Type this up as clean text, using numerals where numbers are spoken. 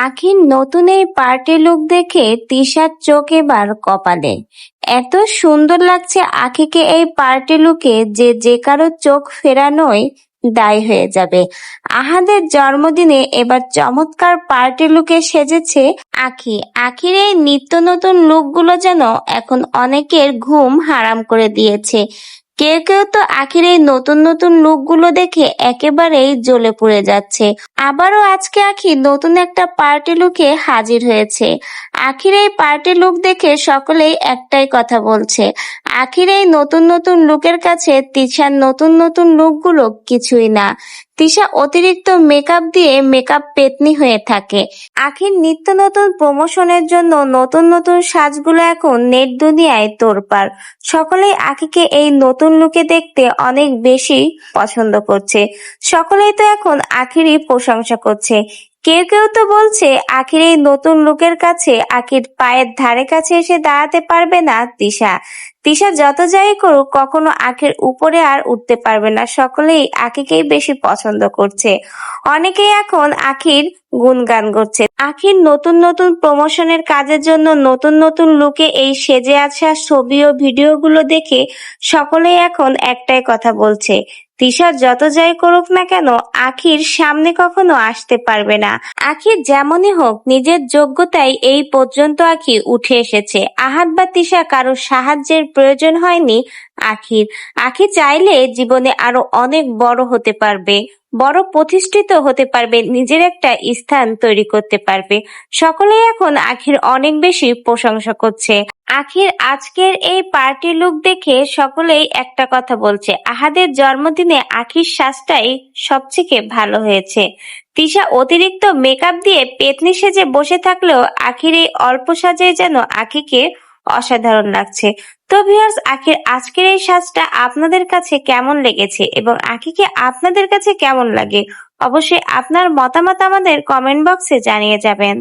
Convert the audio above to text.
আখির নতুন এই পার্টি লুক দেখে তিশার চোখ এবার কপালে। এত সুন্দর লাগছে আখিকে এই পার্টি লুকে যে কারো চোখ ফেরানোই দায় হয়ে যাবে। আহাদের জন্মদিনে এবার চমৎকার পার্টি লুকে সেজেছে আখি। আখির এই নিত্য নতুন লুকগুলো যেন এখন অনেকের ঘুম হারাম করে দিয়েছে। কেউ কেউ তো আখির এই নতুন নতুন লুকগুলো দেখে একেবারেই জ্বলে পুড়ে যাচ্ছে। আবারও আজকে আখি নতুন একটা পার্টি লুকে হাজির হয়েছে। আখির এই পার্টি লুক দেখে সকলেই একটাই কথা বলছে, আখির এই নতুন নতুন লুকের কাছে তিশার নতুন নতুন লুকগুলো কিছুই না। তিশা অতিরিক্ত মেকআপ দিয়ে মেকআপ পেতনি হয়ে থাকে। আখির নিত্য নতুন প্রমোশনের জন্য নতুন নতুন সাজগুলো এখন নেট দুনিয়ায় তোড়পাড়। সকলেই আখিকে এই নতুন লুকে দেখতে অনেক বেশি পছন্দ করছে। সকলেই তো এখন আখিরই প্রশংসা করছে। কেউ কেউ তো বলছে আখির এই নতুন লুকের কাছে আখির পায়ের ধারে কাছে এসে দাঁড়াতে পারবে না তিশা। তিশা যত যাই করুক কখনো আখির উপরে আর উঠতে পারবে না। সকলেই আখিকেই বেশি পছন্দ করছে। অনেকেই এখন আখির গুণগান করছে। আখির নতুন নতুন প্রমোশনের কাজের জন্য নতুন নতুন লুকে এই সেজে আসা ছবি ও ভিডিওগুলো দেখে সকলেই এখন একটাই কথা বলছে, তিশা যত যাই করুক না কেন আখির সামনে কখনো আসতে পারবে না। আখির যেমনই হোক নিজের যোগ্যতায় এই পর্যন্ত আখি উঠে এসেছে। আহাদ বা তিশা কারো সাহায্যের প্রয়োজন হয়নি আখির। আখি চাইলে জীবনে আরো অনেক বড় হতে পারবে, বড় প্রতিষ্ঠিত হতে পারবে, নিজের একটা স্থান তৈরি করতে পারবে। সকলেই এখন আখির অনেক বেশি প্রশংসা করছে। আখির আজকের এই পার্টি লুক দেখে সকলেই একটা কথা বলছে, আহাদের জন্মদিনে আখির সাজটাই সবথেকে ভালো হয়েছে। তিশা অতিরিক্ত মেকআপ দিয়ে পেতনি সেজে বসে থাকলেও আখির এই অল্প সাজে যেন আখিকে অসাধারণ লাগছে। তো ভিউয়ার্স, আখির আজকের এই সাজটা আপনাদের কাছে কেমন লেগেছে এবং আখিকে আপনাদের কাছে কেমন লাগে অবশ্যই আপনার মতামত আমাদের কমেন্ট বক্সে জানিয়ে যাবেন।